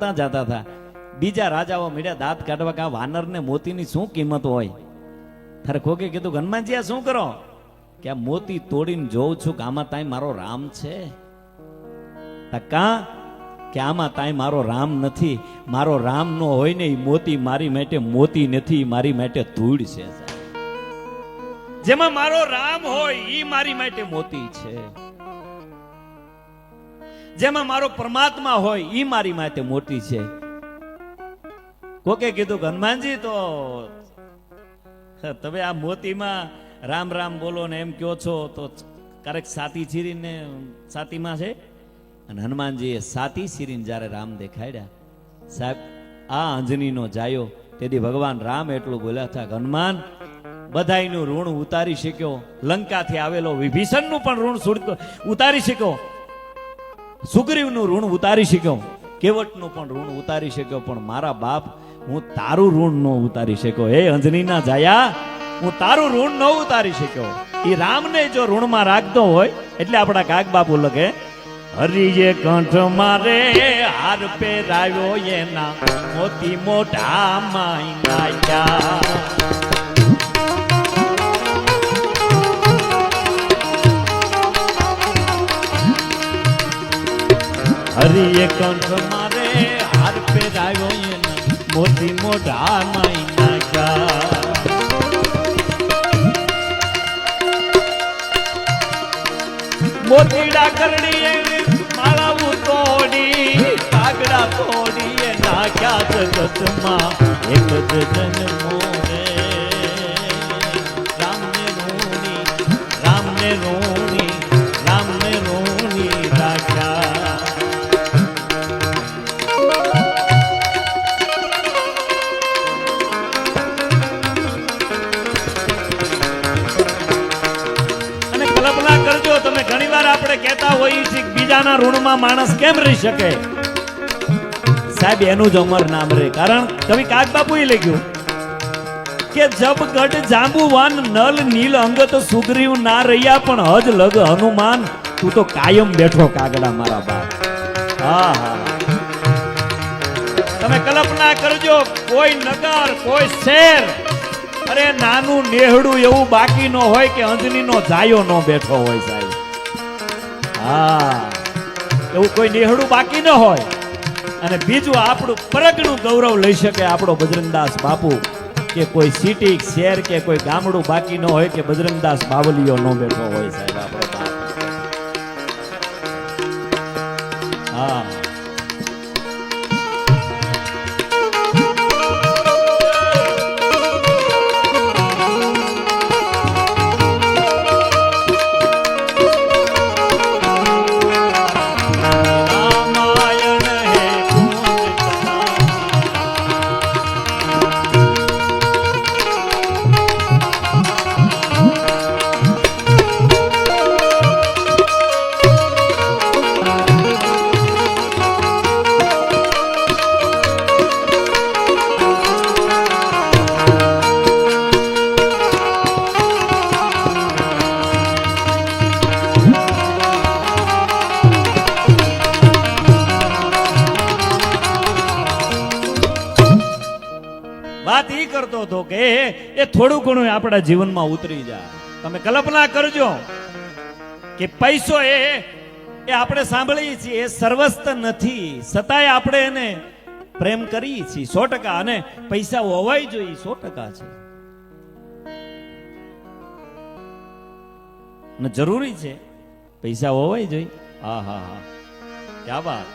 કરતા જતા હતા. બીજા રાજાઓ મળ્યા દાંત કાઢવા કે આ વાનરને મોતીની શું કિંમત હોય. તારે ખોકે કીધું કે હનુમાનજી આ શું કરો? કે આ મોતી તોડીને જોઉં છું કે આમાં તાઈ મારો રામ છે. કા કે આમાં તાઈ મારો રામ નથી. મારો રામ નો હોય ને એ મોતી મારી માટે મોતી નથી, મારી માટે ધૂળ છે. જેમાં મારો રામ હોય ઈ મારી માટે મોતી છે. જેમાં મારો પરમાત્મા હોય ઈ મારી માટે મોતી છે. કોકે કીધું કે હનુમાનજી તો તમે આ મોતીમાં રામ રામ બોલો ને એમ કયો છો તો ક્યારેક સાતી ચીરીને સાતીમાં છે. અને હનુમાનજીએ સાતી ચીરીને જ્યારે રામ દેખાડ્યા, સાહેબ આ અંજનીનો જાયો તેથી ભગવાન રામ એટલું બોલ્યા હતા કે હનુમાન બધાયનું ઋણ ઉતારી શક્યો, લંકાથી આવેલો વિભીષણનું પણ ઋણ ઉતારી શક્યો, સુગ્રીવનું ઋણ ઉતારી શક્યો, કેવટનું પણ ઋણ ઉતારી શક્યો, પણ મારા બાપ હું તારું ઋણ ન ઉતારી શક્યો. હે અંજનીના જાયા, હું તારું ઋણ ન ઉતારી શક્યો. એ રામને જો ઋણમાં રાખતો હોય એટલે આપણા કાગ બાપુ લખે, હરિયે કંઠ મારે હાર પહેરાવ્યો એના મોતી મોઢા માઈ નાખ્યા. હરિયે કંઠ મારે હાર પહેરાવ્યો એના મોતી મોઢા માઈ નાખ્યા. મોતીડા કરડીએ માળાવું તોડી, કાગડા તોડીએ નાખ્યા જગતમાં એક જ જન્મો રે. રામને રોણી, રામને રોણી, રામને રોણી રાખ્યા. અને કલ્પના કરજો તમે, ઘણી વાર આપણે કહેતા હોઈએ છીએ બીજાના ઋણમાં માણસ કેમ રહી શકે. સાહેબ એનું જ અમર નામ રે. કારણ કવિ કાગ બાપુએ લખ્યું કે જબ ગઢ જાંબુવાન નલ નીલ અંગત સુગ્રીવ ના રહ્યા, પણ હજ લગ હનુમાન તું તો કાયમ બેઠો કાગડા મારા બાપ. હા હા, તમે કલ્પના કરજો કોઈ નગર કોઈ શહેર, અરે નાનું નેહડું એવું બાકી ન હોય કે અંજનીનો જાયો ન બેઠો હોય સાહેબ. હા, એવું કોઈ નેહડું બાકી ન હોય. અને બીજું આપણું પરગનું ગૌરવ લઈ શકે આપણો બજરંગદાસ બાપુ, કે કોઈ સિટી શહેર કે કોઈ ગામડું બાકી ન હોય કે બજરંગદાસ બાવલીઓ ન બેઠો હોય સાહેબ આપણો બાપ. હા, વાત ઈ કરતો હતો કે એ થોડું ઘણું આપણા જીવનમાં ઉતરી જાય. તમે કલ્પના કરજો કે પૈસો એ આપણે સાંભળીએ છીએ એ સર્વસ્વ નથી, છતાંય આપણે એને પ્રેમ કરીએ છીએ 100%. અને પૈસા હોવાય જોઈએ 100% છે ને જરૂરી છે, પૈસા હોવાય જોઈએ. હા હા હા, ક્યા વાત.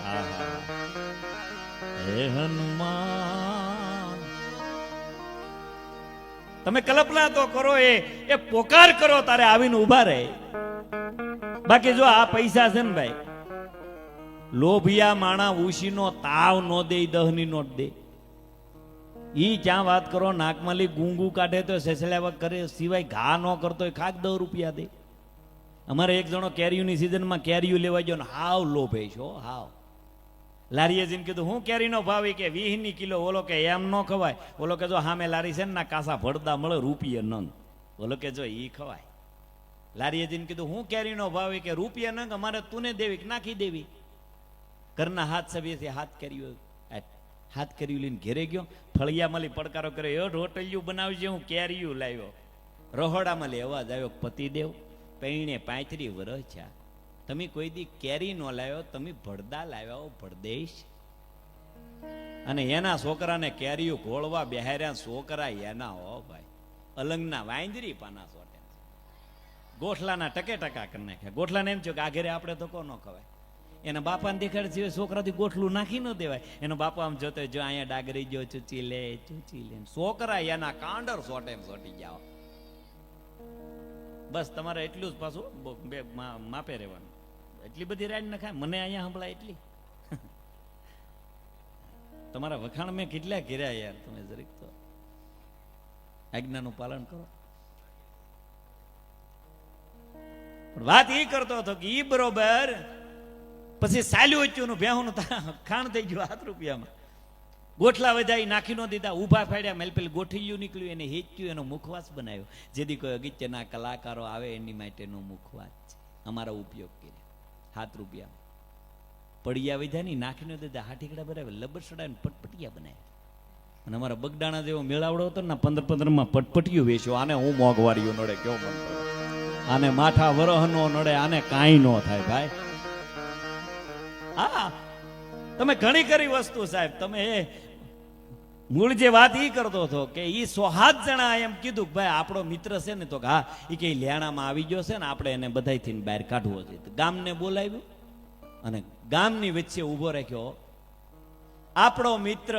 હા હા, હે હનુમાન તમે કલ્પના તો કરો, એ પોકાર કરો તારે આવીને ઉભા રહે. બાકી જો આ પૈસા છે ને ભાઈ, લોભિયા માણા ઉશીનો તાવ નો દે, દહની નોટ દે. ઈ ક્યાં વાત કરો, નાકમાલી ગુંગુ કાઢે તો સેસલાવા કરે, સિવાય ઘા ન કરતો હોય ખાક 10 રૂપિયા દે. અમારે એક જણો કેરીઓની સિઝનમાં કેરીઓ લેવા ગયો ને હાવ લોભે છો હાવ. લારીએ જઈને કીધું હું કેરીનો ભાવ, કે 20 કિલો. ઓલો કે એમ ન ખવાય. ઓલો કે જો હામે લારી છે ને ના કાસા ભડદા મળે રૂપિયા નંગ. ઓલો કે જો ઈ ખવાય. લારીએ જઈને કીધું હું કેરીનો ભાવ, કે રૂપિયા નંગ અમારે તુને દેવી કે નાખી દેવી. ઘરના હાથ સભ્યથી હાથ કર્યું, હાથ કર્યું લઈને ઘેરે ગયો. ફળિયા મળી પડકારો કર્યો, એ રોટલિયું બનાવજે, હું કેરીયું લાવ્યો. રહોડામાં લે અવાજ આવ્યો, પતિદેવ પૈણે 35 વર્ષ છે, તમે કોઈ દી કેરી નો લાવ્યો, તમે ભડદા લાવ્યા હો, ભડદેશ. અને એના છોકરાને કેરીયું ઘોળવા બેહાર્યા, છોકરા એના હો ભાઈ, અલંગના વાંદરી પાના સોટે, ગોઠલાના ટકે ટકા કરી નાખ્યા. ગોઠલાને એમ થયું કે આ ઘરે આપણે તો કોનો ખવાય. એના બાપાને દેખાડે છે છોકરાથી ગોઠલું નાખી ન દેવાય. એનો બાપા આમ જોતો, જો અહીંયા ડાગરી જો ચૂચી લે. છોકરા એના કાંડર સોટે સોટી જાઓ. બસ તમારે એટલું જ પાછું માપે રહેવાનું. એટલી બધી રાઈડ ન ખાય, મને અહીંયા સંભળાય એટલી. તમારા વખાણ મેં કેટલા કર્યા યાર, તમે જરીક તો આજ્ઞાનું પાલન કરો. વાત એ કરતો હતો કે ઈ બરોબર પછી સાલ્યું ઓચ્યું ભેહું ખાણ થઈ ગયું ₹7. ગોઠલા વધાઈ નાખી નો દીધા, ઉભા ફાડ્યા, મેલ પેલી ગોઠિયું નીકળ્યું, એને હેચ્યું, એનો મુખવાસ બનાવ્યો. જેથી કોઈ અગત્યના કલાકારો આવે એની માટેનો મુખવાસ છે. અમારા ઉપયોગ કર્યા. ₹7 પડિયા વિધા ની નાખી નો દીધા, હાટીકડા બરાબર લબરસડા પટપટિયા બનાવ્યા. અને અમારા બગડાણા જેવો મેળાવડો હતો ને, 15 માં પટપટિયું વેચ્યો. આને હું મોંઘવાડીઓ નડે, કેવો મન કરે. આને માઠા વરહ નો નડે, આને કાંઈ નો થાય ભાઈ. હા, તમે ઘણી કરી વસ્તુ સાહેબ. તમે મૂળ જે વાત ઈ કરતો હતો કે ઈ 107 જણા એમ કીધું કે ભાઈ આપણો મિત્ર છે ને, તો હા ઈ કે લેણામાં આવી ગયો છે ને, આપણે એને બધાયથી બહાર કાઢવો છે. ગામને બોલાવ્યું અને ગામની વચ્ચે ઉભો રાખ્યો આપણો મિત્ર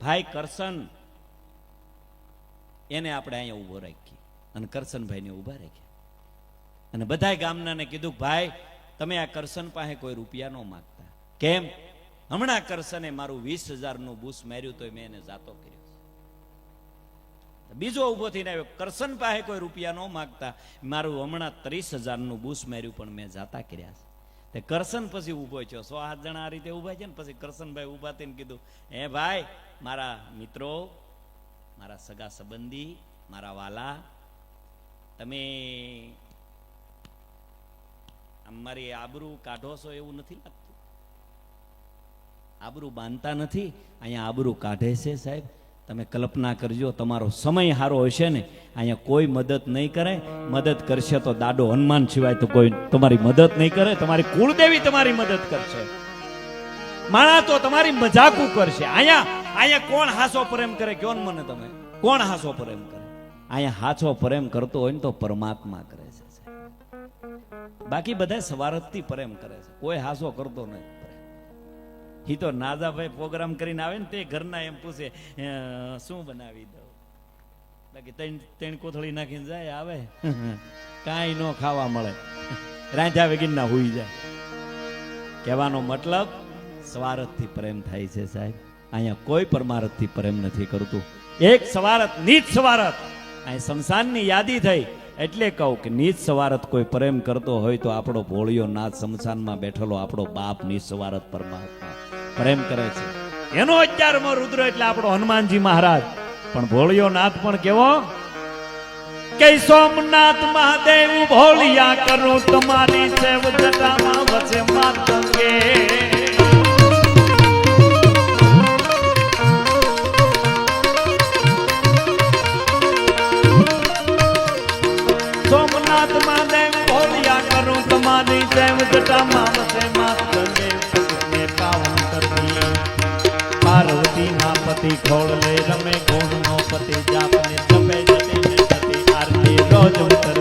ભાઈ કરશન. એને આપણે અહીંયા ઉભો રાખી અને કરશનભાઈને ઉભા રાખ્યા. અને બધા ગામનાને કીધું ભાઈ તમે આ કરશન પાસે કોઈ રૂપિયા ન માગતા. કેમ? હમણાં કરશને મારું 20,000 બૂસ માર્યું તો મેં એને જાતો કર્યો. બીજો ઉભો થઈને આવ્યો, કરશન પાસે કોઈ રૂપિયા ન માગતા, મારું હમણાં 30,000 બૂસ માર્યું પણ મેં જાતા કર્યા છે. તે કરશન પછી ઉભો છે. 107 જણા આ રીતે ઉભા છે ને, પછી કરશનભાઈ ઉભા થઈને કીધું, હે ભાઈ મારા મિત્રો, મારા સગા સંબંધી, મારા વાલા, તમે મારી આબરૂ કાઢો છો એવું નથી લાગતું? આબરૂ બાંધતા નથી, અહીંયા આબરૂ કાઢે છે સાહેબ. તમે કલ્પના કરજો, તમારો સમય સારો હશે ને, અહીંયા કોઈ મદદ નહીં કરે. મદદ કરશે તો દાડો હનુમાન સિવાય તો કોઈ તમારી મદદ નહીં કરે. તમારી કુળદેવી તમારી મદદ કરશે. માણા તો તમારી મજાકું કરશે. અહીંયા કોણ હાસો પ્રેમ કરે? કયો ને મને તમે, કોણ હાસો પ્રેમ કરે? અહીંયા હાચો પ્રેમ કરતો હોય ને તો પરમાત્મા કરે છે. બાકી બધા સવારથી પ્રેમ કરે છે, કોઈ હાસો કરતો નહીં. ઈ તો નાદાભાઈ પ્રોગ્રામ કરીને આવે ને, તે ઘરના એમ પૂછે શું બનાવી દઉં. બાકી ત્રણ કોથળી નાખીને જાય, આવે કાંઈ ન ખાવા મળે, રાંધ્યા વગરના હોઈ જાય. કહેવાનો મતલબ સ્વાર્થથી પ્રેમ થાય છે સાહેબ. અહીંયા કોઈ પરમાર્થથી પ્રેમ નથી કરતું. એક સ્વાર્થ, નીચ સ્વાર્થ. અહીં શમશાનની યાદી થઈ એટલે કહું કે નીચ સ્વાર્થ કોઈ પ્રેમ કરતો હોય તો આપણો ભોળિયો નાથ શમશાનમાં બેઠેલો આપણો બાપ નીચ સ્વાર્થ પરમાત્મા પ્રેમ કરે છે. એનો 11મો રુદ્ર એટલે આપણો હનુમાનજી મહારાજ. પણ ભોળિયો નાથ પણ કેવો કે સોમનાથ મહાદેવ ભોળિયા કરું તમારી સેવ જટામાં વસે માતંગે. સોમનાથ મહાદેવ ભોળિયા કરું તમારી સેવ જટામાં વસે માતંગે. પાર્વતી ના પતિ ખોળ લે રમે ગુણ નો પતિ જાપને જપે જતે આરતી રોજ ઉતર